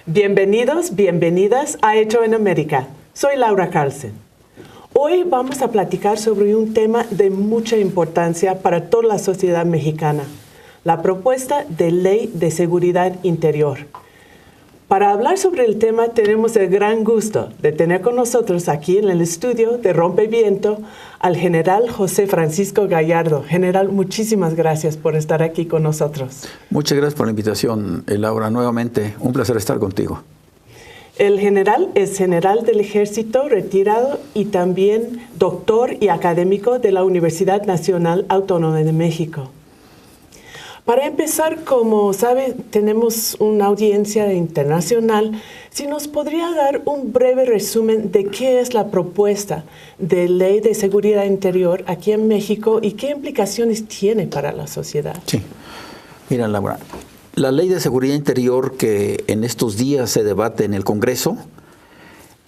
Bienvenidos, bienvenidas a Hecho en América. Soy Laura Carlsen. Hoy vamos a platicar sobre un tema de mucha importancia para toda la sociedad mexicana, la propuesta de Ley de Seguridad Interior. Para hablar sobre el tema tenemos el gran gusto de tener con nosotros aquí en el estudio de Rompeviento al general José Francisco Gallardo. General, muchísimas gracias por estar aquí con nosotros. Muchas gracias por la invitación, Laura. Nuevamente, un placer estar contigo. El general es general del Ejército retirado y también doctor y académico de la Universidad Nacional Autónoma de México. Para empezar, como sabe, tenemos una audiencia internacional. Si nos podría dar un breve resumen de qué es la propuesta de Ley de Seguridad Interior aquí en México y qué implicaciones tiene para la sociedad. Sí. Mira, Laura, la Ley de Seguridad Interior que en estos días se debate en el Congreso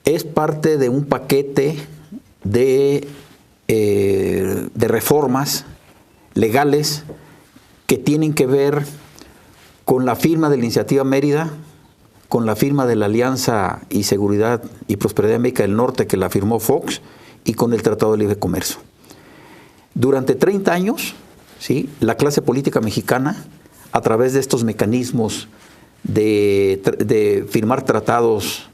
es parte de un paquete de reformas legales que tienen que ver con la firma de la Iniciativa Mérida, con la firma de la Alianza y Seguridad y Prosperidad de América del Norte que la firmó Fox y con el Tratado de Libre Comercio. Durante 30 años, ¿sí?, la clase política mexicana, a través de estos mecanismos de firmar tratados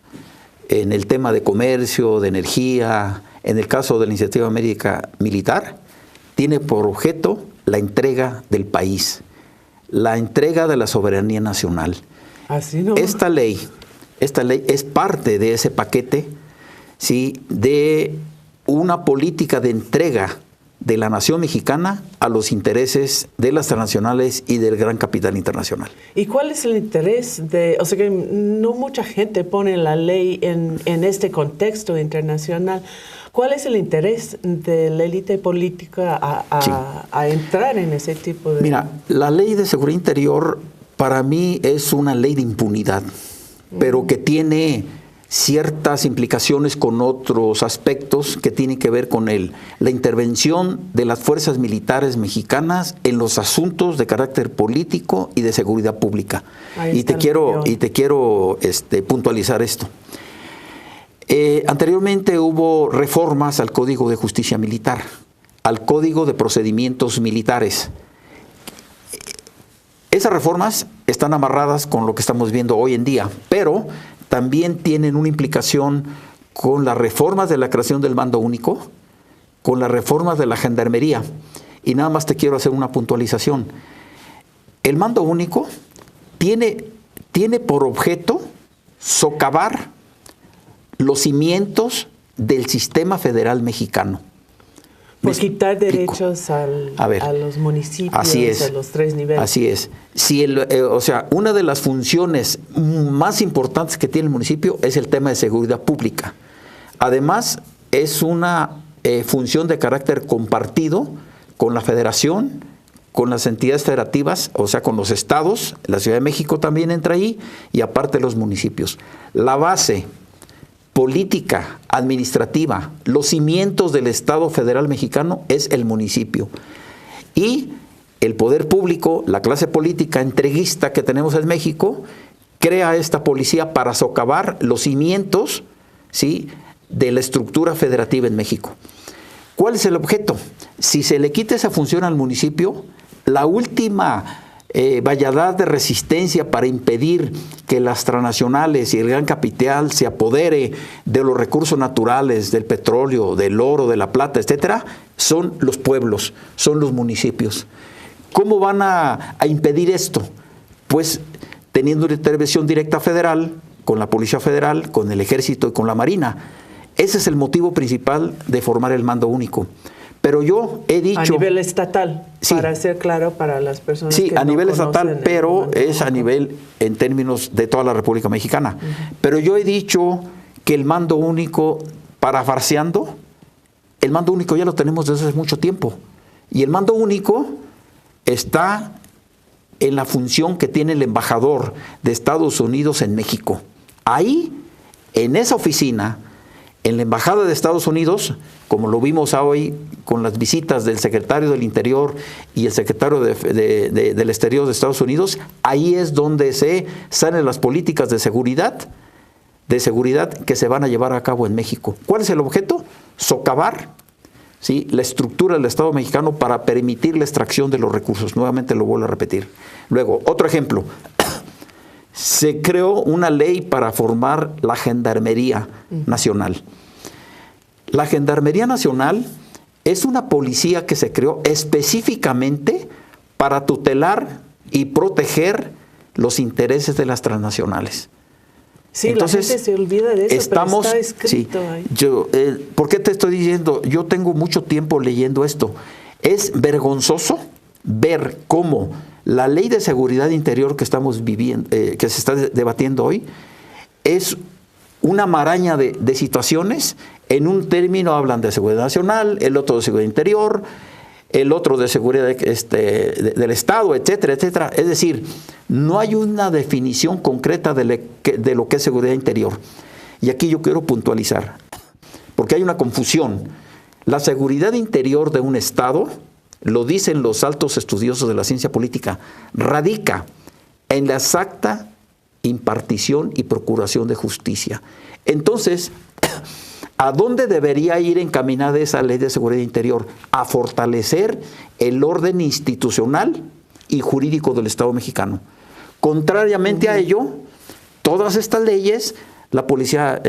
en el tema de comercio, de energía, en el caso de la Iniciativa América Militar, tiene por objeto la entrega del país, la entrega de la soberanía nacional. Así no. Esta ley es parte de ese paquete, ¿sí?, de una política de entrega de la nación mexicana a los intereses de las transnacionales y del gran capital internacional. ¿Y cuál es el interés de, o sea que no mucha gente pone la ley en este contexto internacional? ¿Cuál es el interés de la élite política a entrar en ese tipo de...? Mira, la Ley de Seguridad Interior para mí es una ley de impunidad, pero que tiene ciertas implicaciones con otros aspectos que tienen que ver con la intervención de las fuerzas militares mexicanas en los asuntos de carácter político y de seguridad pública. Y te quiero puntualizar esto. Anteriormente hubo reformas al Código de Justicia Militar, al Código de Procedimientos Militares. Esas reformas están amarradas con lo que estamos viendo hoy en día, pero también tienen una implicación con las reformas de la creación del mando único, con las reformas de la gendarmería. Y nada más te quiero hacer una puntualización. El mando único tiene por objeto socavar los cimientos del sistema federal mexicano. Por quitar derechos a los municipios, a los 3 niveles. Así es. Si una de las funciones más importantes que tiene el municipio es el tema de seguridad pública. Además, es una función de carácter compartido con la federación, con las entidades federativas, o sea, con los estados, la Ciudad de México también entra ahí, y aparte los municipios. La base política, administrativa, los cimientos del Estado federal mexicano es el municipio. Y el poder público, la clase política entreguista que tenemos en México, crea esta policía para socavar los cimientos, ¿sí?, de la estructura federativa en México. ¿Cuál es el objeto? Si se le quita esa función al municipio, la última valladad de resistencia para impedir que las transnacionales y el gran capital se apodere de los recursos naturales, del petróleo, del oro, de la plata, etcétera, son los pueblos, son los municipios. ¿Cómo van a impedir esto? Pues teniendo una intervención directa federal, con la Policía Federal, con el Ejército y con la Marina. Ese es el motivo principal de formar el mando único. Pero yo he dicho... A nivel estatal, sí, para ser claro para las personas sí, que no a nivel estatal, pero es a único. Nivel en términos de toda la República Mexicana. Pero yo he dicho que el mando único, parafraseando, el mando único ya lo tenemos desde hace mucho tiempo. Y el mando único está en la función que tiene el embajador de Estados Unidos en México. Ahí, en esa oficina, En la Embajada de Estados Unidos, como lo vimos hoy con las visitas del secretario del Interior y el secretario del Exterior de Estados Unidos, ahí es donde se salen las políticas de seguridad que se van a llevar a cabo en México. ¿Cuál es el objeto? Socavar, ¿sí?, la estructura del Estado mexicano para permitir la extracción de los recursos. Nuevamente lo vuelvo a repetir. Luego, otro ejemplo. Se creó una ley para formar la Gendarmería Nacional. La Gendarmería Nacional es una policía que se creó específicamente para tutelar y proteger los intereses de las transnacionales. Sí, entonces, la gente se olvida de eso, pero está escrito ahí. ¿Por qué te estoy diciendo? Yo tengo mucho tiempo leyendo esto. Es vergonzoso ver cómo la ley de seguridad interior que estamos viviendo, que se está debatiendo hoy, es una maraña de situaciones. En un término hablan de seguridad nacional, el otro de seguridad interior, el otro de seguridad del Estado, etcétera, etcétera. Es decir, no hay una definición concreta de lo que es seguridad interior. Y aquí yo quiero puntualizar, porque hay una confusión. La seguridad interior de un Estado, lo dicen los altos estudiosos de la ciencia política, radica en la exacta impartición y procuración de justicia. Entonces, ¿a dónde debería ir encaminada esa ley de seguridad interior? A fortalecer el orden institucional y jurídico del Estado mexicano. Contrariamente a ello, todas estas leyes, la policía,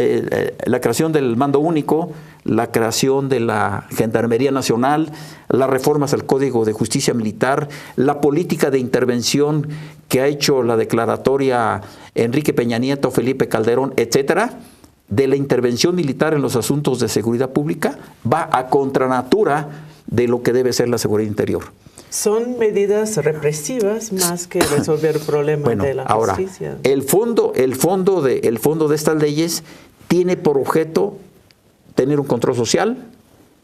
la creación del mando único, la creación de la Gendarmería Nacional, las reformas al Código de Justicia Militar, la política de intervención que ha hecho la declaratoria Enrique Peña Nieto, Felipe Calderón, etcétera, de la intervención militar en los asuntos de seguridad pública, va a contranatura de lo que debe ser la seguridad interior. Son medidas represivas más que resolver problemas de la justicia. Ahora, el fondo de estas leyes tiene por objeto tener un control social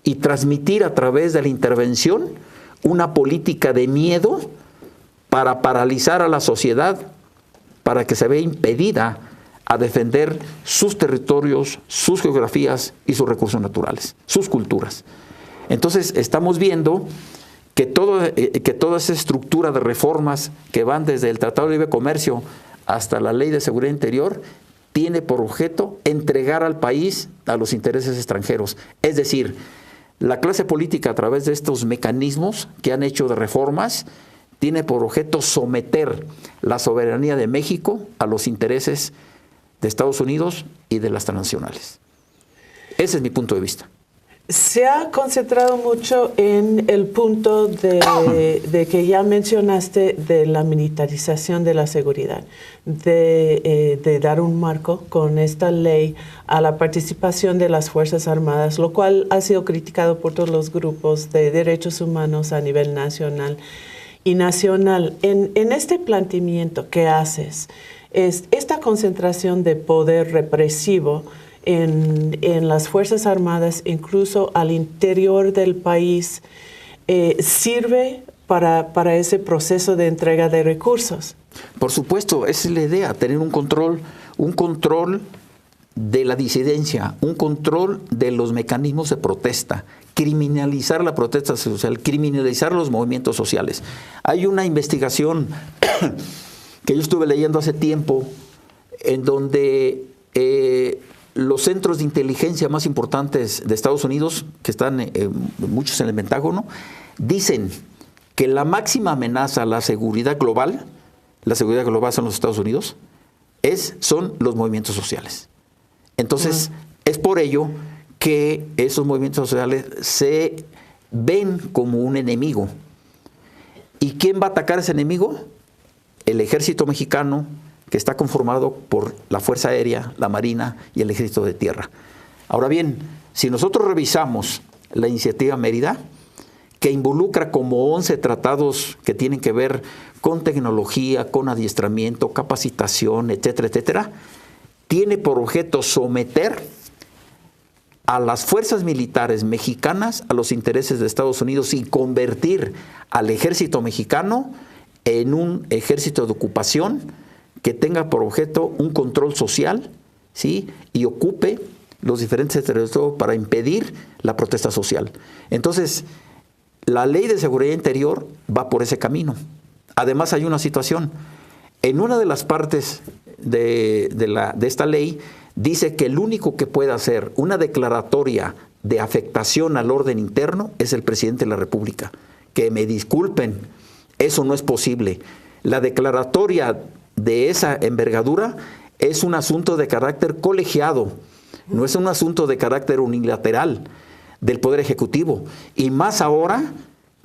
y transmitir a través de la intervención una política de miedo para paralizar a la sociedad, para que se vea impedida a defender sus territorios, sus geografías y sus recursos naturales, sus culturas. Entonces estamos viendo que toda esa estructura de reformas que van desde el Tratado de Libre Comercio hasta la Ley de Seguridad Interior tiene por objeto entregar al país a los intereses extranjeros. Es decir, la clase política a través de estos mecanismos que han hecho de reformas tiene por objeto someter la soberanía de México a los intereses de Estados Unidos y de las transnacionales. Ese es mi punto de vista. Se ha concentrado mucho en el punto de que ya mencionaste de la militarización de la seguridad, de dar un marco con esta ley a la participación de las Fuerzas Armadas, lo cual ha sido criticado por todos los grupos de derechos humanos a nivel nacional y nacional. En este planteamiento que haces, es esta concentración de poder represivo en las Fuerzas Armadas, incluso al interior del país, ¿sirve para ese proceso de entrega de recursos? Por supuesto, esa es la idea, tener un control de la disidencia, un control de los mecanismos de protesta, criminalizar la protesta social, criminalizar los movimientos sociales. Hay una investigación que yo estuve leyendo hace tiempo en donde los centros de inteligencia más importantes de Estados Unidos, que están muchos en el Pentágono, dicen que la máxima amenaza a la seguridad global son los Estados Unidos, son los movimientos sociales. Entonces, es por ello que esos movimientos sociales se ven como un enemigo. ¿Y quién va a atacar a ese enemigo? El ejército mexicano, que está conformado por la Fuerza Aérea, la Marina y el Ejército de Tierra. Ahora bien, si nosotros revisamos la iniciativa Mérida, que involucra como 11 tratados que tienen que ver con tecnología, con adiestramiento, capacitación, etcétera, etcétera, tiene por objeto someter a las fuerzas militares mexicanas a los intereses de Estados Unidos y convertir al ejército mexicano en un ejército de ocupación que tenga por objeto un control social, ¿sí? Y ocupe los diferentes territorios para impedir la protesta social. Entonces, la ley de seguridad interior va por ese camino. Además, hay una situación. En una de las partes de esta ley dice que el único que puede hacer una declaratoria de afectación al orden interno es el presidente de la República. Que me disculpen, eso no es posible. La declaratoria de esa envergadura es un asunto de carácter colegiado, no es un asunto de carácter unilateral del Poder Ejecutivo. Y más ahora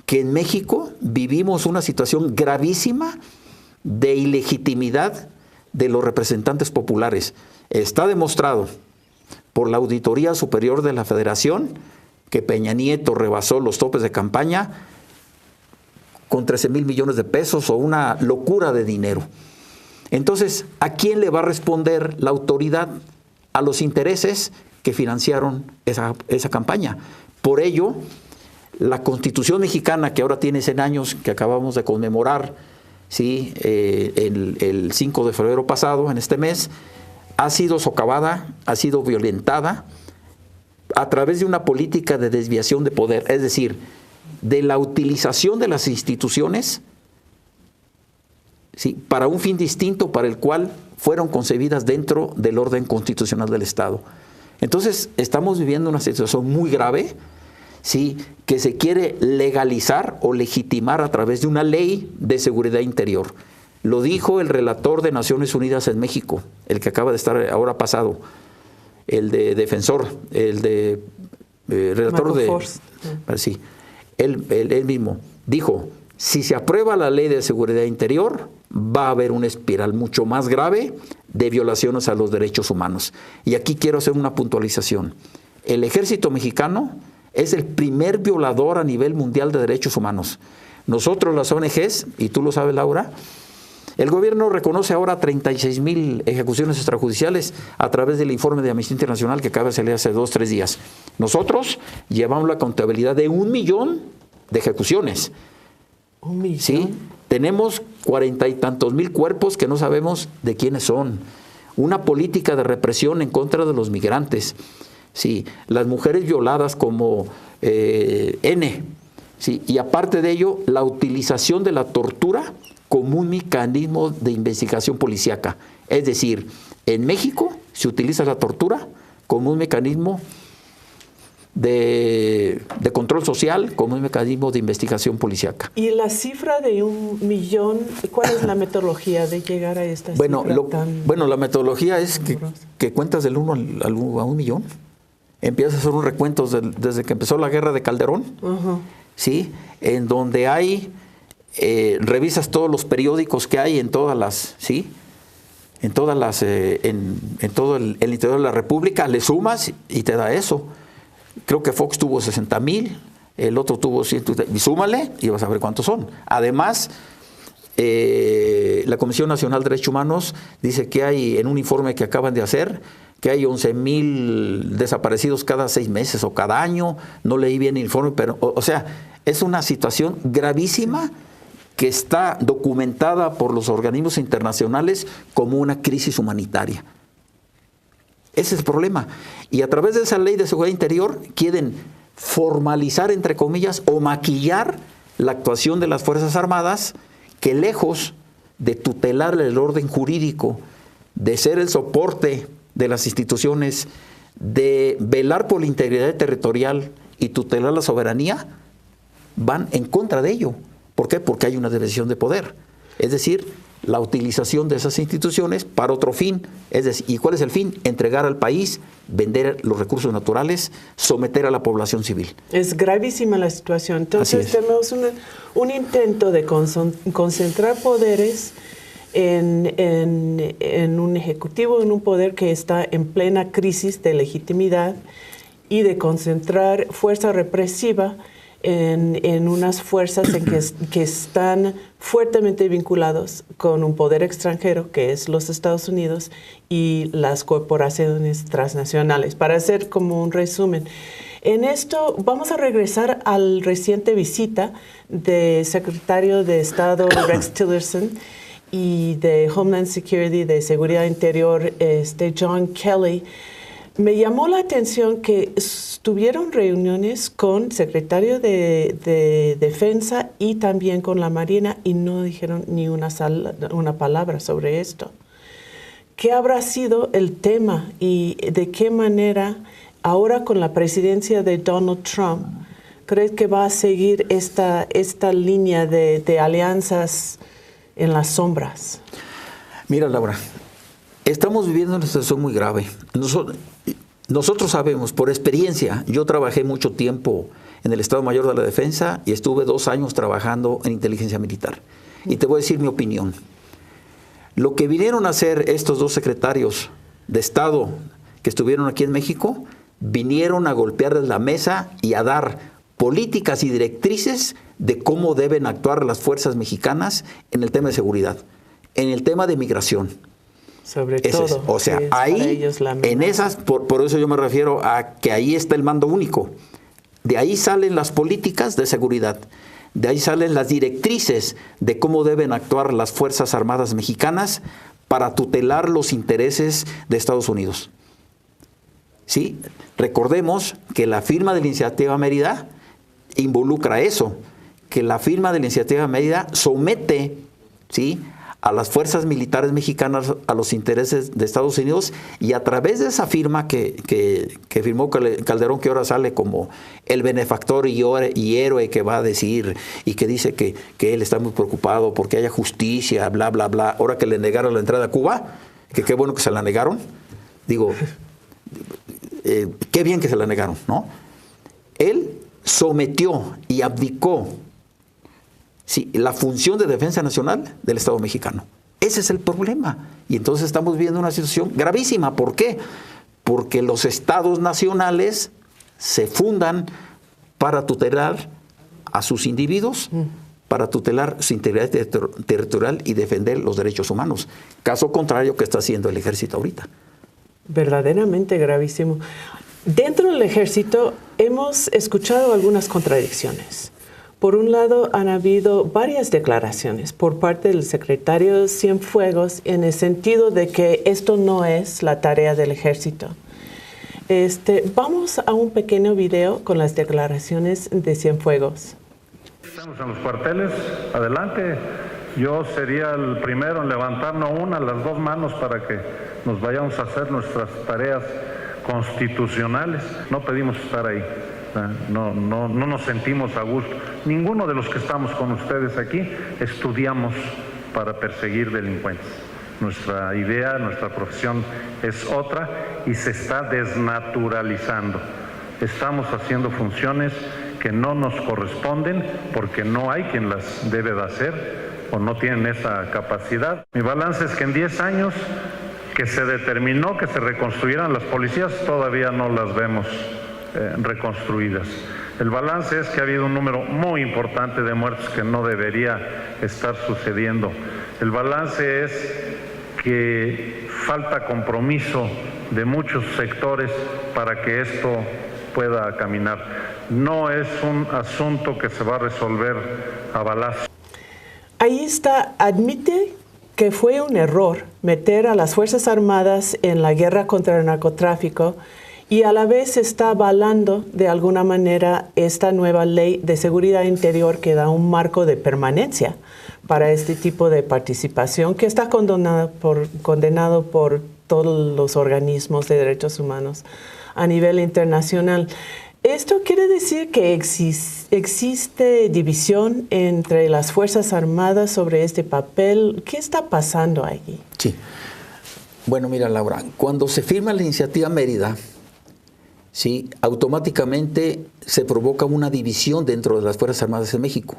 que en México vivimos una situación gravísima de ilegitimidad de los representantes populares. Está demostrado por la Auditoría Superior de la Federación que Peña Nieto rebasó los topes de campaña con 13,000 millones de pesos o una locura de dinero. Entonces, ¿a quién le va a responder la autoridad? A los intereses que financiaron esa campaña. Por ello, la Constitución mexicana, que ahora tiene 100 años, que acabamos de conmemorar, ¿sí? El 5 de febrero pasado, en este mes, ha sido socavada, ha sido violentada a través de una política de desviación de poder, es decir, de la utilización de las instituciones, ¿sí? Para un fin distinto para el cual fueron concebidas dentro del orden constitucional del Estado. Entonces, estamos viviendo una situación muy grave, ¿sí? Que se quiere legalizar o legitimar a través de una ley de seguridad interior. Lo dijo el relator de Naciones Unidas en México, el que acaba de estar ahora pasado, el de defensor, el de relator sí, él mismo dijo: si se aprueba la ley de seguridad interior, va a haber una espiral mucho más grave de violaciones a los derechos humanos. Y aquí quiero hacer una puntualización. El ejército mexicano es el primer violador a nivel mundial de derechos humanos. Nosotros, las ONGs, y tú lo sabes, Laura, el gobierno reconoce ahora 36,000 ejecuciones extrajudiciales a través del informe de Amnistía Internacional que acaba de salir hace 2 o 3 días. Nosotros llevamos la contabilidad de 1 millón de ejecuciones. ¿1 millón? ¿Sí? Tenemos 40 y tantos mil cuerpos que no sabemos de quiénes son. Una política de represión en contra de los migrantes. Sí, las mujeres violadas como N. Sí, y aparte de ello, la utilización de la tortura como un mecanismo de investigación policíaca. Es decir, en México se utiliza la tortura como un mecanismo de control social, como un mecanismo de investigación policíaca. ¿Y la cifra de 1 millón, cuál es la metodología de llegar a esta cifra la metodología es que cuentas del 1 a 1 millón. Empiezas a hacer un recuento desde que empezó la guerra de Calderón, ¿sí? En donde hay, revisas todos los periódicos que hay en todas las, ¿sí? En todo el interior de la República, le sumas y te da eso. Creo que Fox tuvo 60,000, el otro tuvo 100, y súmale y vas a ver cuántos son. Además, la Comisión Nacional de Derechos Humanos dice que hay, en un informe que acaban de hacer, que hay 11,000 desaparecidos cada 6 meses o cada año. No leí bien el informe, pero, o sea, es una situación gravísima que está documentada por los organismos internacionales como una crisis humanitaria. Ese es el problema. Y a través de esa ley de seguridad interior quieren formalizar, entre comillas, o maquillar la actuación de las Fuerzas Armadas, que lejos de tutelar el orden jurídico, de ser el soporte de las instituciones, de velar por la integridad territorial y tutelar la soberanía, van en contra de ello. ¿Por qué? Porque hay una división de poder. Es decir, la utilización de esas instituciones para otro fin. Es decir, ¿y cuál es el fin? Entregar al país, vender los recursos naturales, someter a la población civil. Es gravísima la situación. Entonces tenemos un intento de concentrar poderes en un ejecutivo, en un poder que está en plena crisis de legitimidad, y de concentrar fuerza represiva en unas fuerzas que están fuertemente vinculados con un poder extranjero, que es los Estados Unidos, y las corporaciones transnacionales. Para hacer como un resumen, en esto vamos a regresar al reciente visita del secretario de Estado Rex Tillerson y de Homeland Security, de Seguridad Interior, John Kelly, me llamó la atención que tuvieron reuniones con secretario de Defensa y también con la Marina y no dijeron ni una palabra sobre esto. ¿Qué habrá sido el tema y de qué manera ahora con la presidencia de Donald Trump crees que va a seguir esta línea de alianzas en las sombras? Mira, Laura, estamos viviendo una situación muy grave. Nosotros sabemos, por experiencia, yo trabajé mucho tiempo en el Estado Mayor de la Defensa y estuve 2 años trabajando en inteligencia militar. Y te voy a decir mi opinión. Lo que vinieron a hacer estos 2 secretarios de Estado que estuvieron aquí en México, vinieron a golpearles la mesa y a dar políticas y directrices de cómo deben actuar las fuerzas mexicanas en el tema de seguridad, en el tema de migración. Sobre todo. O sea, ahí, en esas, por eso yo me refiero a que ahí está el mando único. De ahí salen las políticas de seguridad. De ahí salen las directrices de cómo deben actuar las Fuerzas Armadas mexicanas para tutelar los intereses de Estados Unidos. ¿Sí? Recordemos que la firma de la Iniciativa Mérida involucra eso, que la firma de la Iniciativa Mérida somete, ¿sí?, a las fuerzas militares mexicanas a los intereses de Estados Unidos, y a través de esa firma que firmó Calderón, que ahora sale como el benefactor y héroe que va a decir y que dice que él está muy preocupado porque haya justicia, bla, bla, bla. Ahora que le negaron la entrada a Cuba, que qué bueno que se la negaron, digo, qué bien que se la negaron, ¿no? Él sometió y abdicó, sí, la función de defensa nacional del Estado mexicano. Ese es el problema. Y entonces estamos viendo una situación gravísima. ¿Por qué? Porque los estados nacionales se fundan para tutelar a sus individuos, para tutelar su integridad territorial y defender los derechos humanos. Caso contrario que está haciendo el ejército ahorita. Verdaderamente gravísimo. Dentro del ejército hemos escuchado algunas contradicciones. Por un lado, han habido varias declaraciones por parte del secretario Cienfuegos en el sentido de que esto no es la tarea del ejército. Vamos a un pequeño video con las declaraciones de Cienfuegos. Estamos en los cuarteles, adelante. Yo sería el primero en levantarnos las 2 manos para que nos vayamos a hacer nuestras tareas constitucionales. No pedimos estar ahí. No nos sentimos a gusto. Ninguno de los que estamos con ustedes aquí estudiamos para perseguir delincuentes. Nuestra idea, nuestra profesión es otra y se está desnaturalizando. Estamos haciendo funciones que no nos corresponden porque no hay quien las debe de hacer o no tienen esa capacidad. Mi balance es que en 10 años que se determinó que se reconstruyeran las policías, todavía no las vemos reconstruidas. El balance es que ha habido un número muy importante de muertos que no debería estar sucediendo. El balance es que falta compromiso de muchos sectores para que esto pueda caminar. No es un asunto que se va a resolver a balazos. Ahí está, admite que fue un error meter a las Fuerzas Armadas en la guerra contra el narcotráfico y a la vez está avalando de alguna manera esta nueva ley de seguridad interior que da un marco de permanencia para este tipo de participación que está condenado por todos los organismos de derechos humanos a nivel internacional. ¿Esto quiere decir que existe división entre las Fuerzas Armadas sobre este papel? ¿Qué está pasando allí? Sí. Bueno, mira, Laura, cuando se firma la Iniciativa Mérida, sí, automáticamente se provoca una división dentro de las Fuerzas Armadas de México.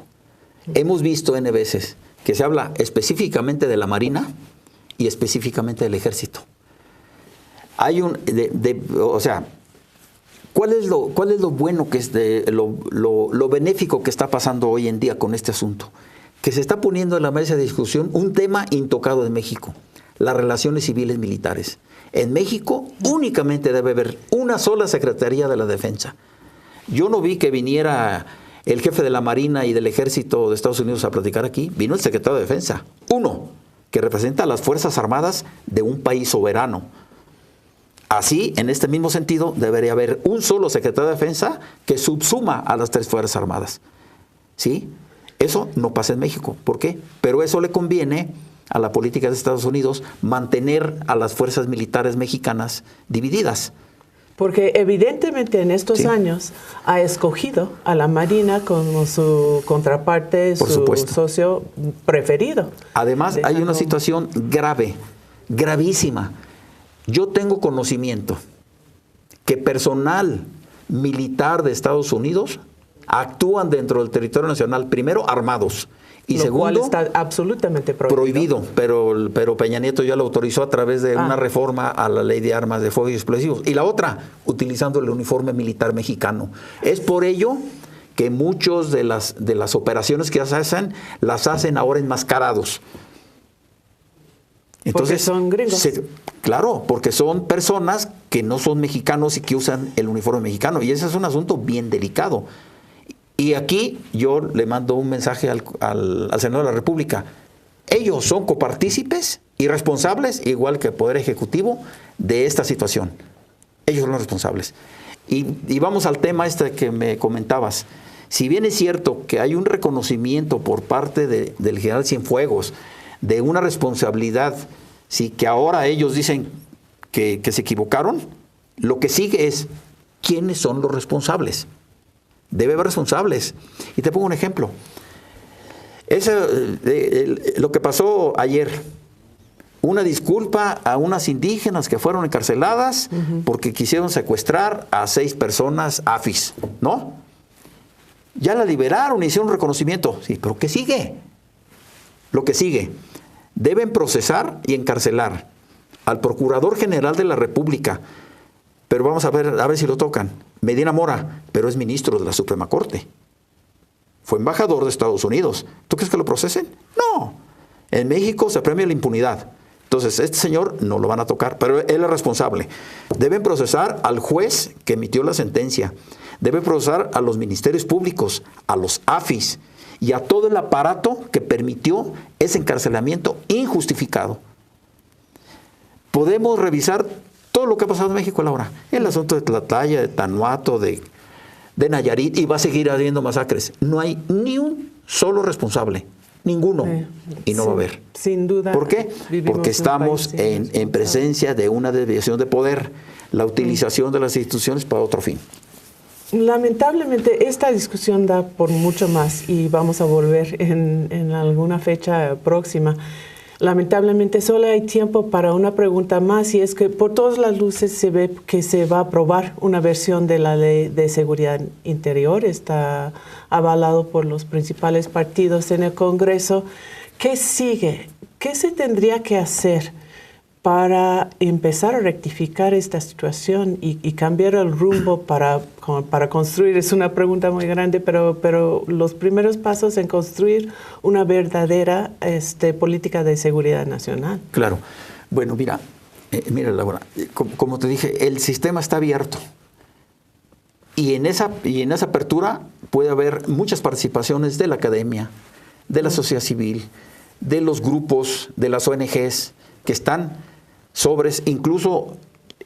Hemos visto N veces que se habla específicamente de la Marina y específicamente del Ejército. Hay o sea, ¿cuál es lo bueno que es lo benéfico que está pasando hoy en día con este asunto? Que se está poniendo en la mesa de discusión un tema intocado en México, las relaciones civiles militares. En México únicamente debe haber una sola Secretaría de la Defensa. Yo no vi que viniera el jefe de la Marina y del Ejército de Estados Unidos a platicar aquí. Vino el secretario de Defensa, uno, que representa a las Fuerzas Armadas de un país soberano. Así, en este mismo sentido, debería haber un solo secretario de Defensa que subsuma a las 3 Fuerzas Armadas. ¿Sí? Eso no pasa en México. ¿Por qué? Pero eso le conviene a la política de Estados Unidos mantener a las fuerzas militares mexicanas divididas. Porque evidentemente en estos años ha escogido a la Marina como su contraparte, su socio preferido. Además, hay una situación grave, gravísima. Yo tengo conocimiento que personal militar de Estados Unidos actúan dentro del territorio nacional, primero armados, y lo segundo, cual está absolutamente prohibido. Pero Peña Nieto ya lo autorizó a través de una reforma a la ley de armas de fuego y explosivos. Y la otra, utilizando el uniforme militar mexicano. Es por ello que muchos de las operaciones que se hacen, las hacen ahora enmascarados. Entonces, porque son gringos. Claro, porque son personas que no son mexicanos y que usan el uniforme mexicano. Y ese es un asunto bien delicado. Y aquí yo le mando un mensaje al Senado de la República. Ellos son copartícipes y responsables, igual que el Poder Ejecutivo, de esta situación. Ellos son los responsables. Y vamos al tema que me comentabas. Si bien es cierto que hay un reconocimiento por parte del general Cienfuegos de una responsabilidad, sí, que ahora ellos dicen que se equivocaron, lo que sigue es ¿quiénes son los responsables? Debe haber responsables. Y te pongo un ejemplo. Lo que pasó ayer, una disculpa a unas indígenas que fueron encarceladas porque quisieron secuestrar a 6 personas AFIS, ¿no? Ya la liberaron, hicieron un reconocimiento. Sí, pero ¿qué sigue? Lo que sigue, deben procesar y encarcelar al Procurador General de la República, pero vamos a ver si lo tocan. Medina Mora, pero es ministro de la Suprema Corte. Fue embajador de Estados Unidos. ¿Tú crees que lo procesen? No. En México se premia la impunidad. Entonces, este señor no lo van a tocar, pero él es responsable. Deben procesar al juez que emitió la sentencia. Deben procesar a los ministerios públicos, a los AFIS y a todo el aparato que permitió ese encarcelamiento injustificado. Podemos revisar todo lo que ha pasado en México, Laura. El asunto de Tlatlaya, de Tanuato, de Nayarit, y va a seguir habiendo masacres. No hay ni un solo responsable, ninguno, y no va a haber. Sin duda. ¿Por qué? Porque estamos en presencia de una desviación de poder, la utilización de las instituciones para otro fin. Lamentablemente esta discusión da por mucho más y vamos a volver en alguna fecha próxima. Lamentablemente solo hay tiempo para una pregunta más, y es que por todas las luces se ve que se va a aprobar una versión de la Ley de Seguridad Interior. Está avalado por los principales partidos en el Congreso. ¿Qué sigue? ¿Qué se tendría que hacer para empezar a rectificar esta situación y cambiar el rumbo para construir? Es una pregunta muy grande, pero los primeros pasos en construir una verdadera política de seguridad nacional. Claro. Bueno, mira, Laura, como te dije, el sistema está abierto. Y en esa apertura puede haber muchas participaciones de la academia, de la sociedad civil, de los grupos, de las ONGs que están incluso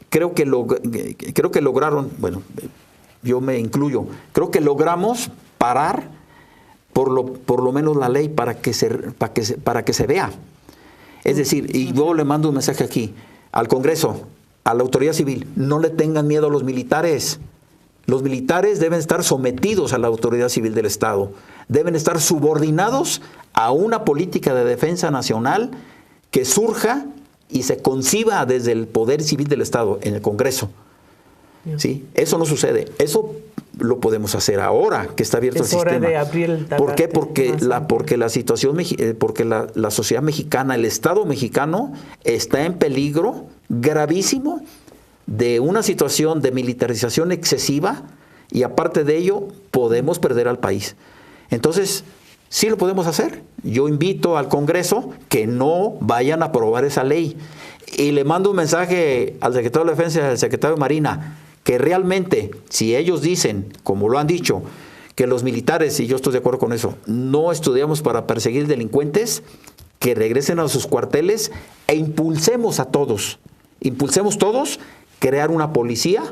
creo que lograron, bueno, yo me incluyo, creo que logramos parar por lo menos la ley para que se vea. Es decir, y yo le mando un mensaje aquí al Congreso, a la autoridad civil: no le tengan miedo a los militares. Los militares deben estar sometidos a la autoridad civil del Estado, deben estar subordinados a una política de defensa nacional que surja y se conciba desde el poder civil del Estado en el Congreso. ¿Sí? Eso no sucede. Eso lo podemos hacer ahora que está abierto el sistema. Es hora de abrir el debate. ¿Por qué? Porque la situación, porque la sociedad mexicana, el Estado mexicano está en peligro gravísimo de una situación de militarización excesiva, y aparte de ello podemos perder al país. Entonces, sí lo podemos hacer. Yo invito al Congreso que no vayan a aprobar esa ley. Y le mando un mensaje al secretario de Defensa y al secretario de Marina, que realmente, si ellos dicen, como lo han dicho, que los militares, y yo estoy de acuerdo con eso, no estudiamos para perseguir delincuentes, que regresen a sus cuarteles e impulsemos todos crear una policía,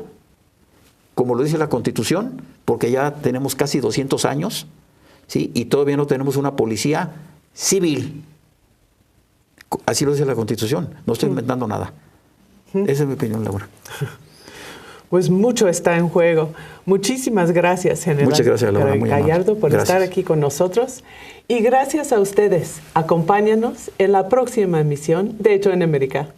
como lo dice la Constitución, porque ya tenemos casi 200 años, ¿sí? Y todavía no tenemos una policía civil. Así lo dice la Constitución, no estoy inventando nada. Esa es mi opinión, Laura. Pues mucho está en juego. Muchísimas gracias, General. Muchas gracias, Laura. Muy Gallardo, por gracias. estar aquí con nosotros. Y gracias a ustedes. Acompáñanos en la próxima emisión de Hecho en América.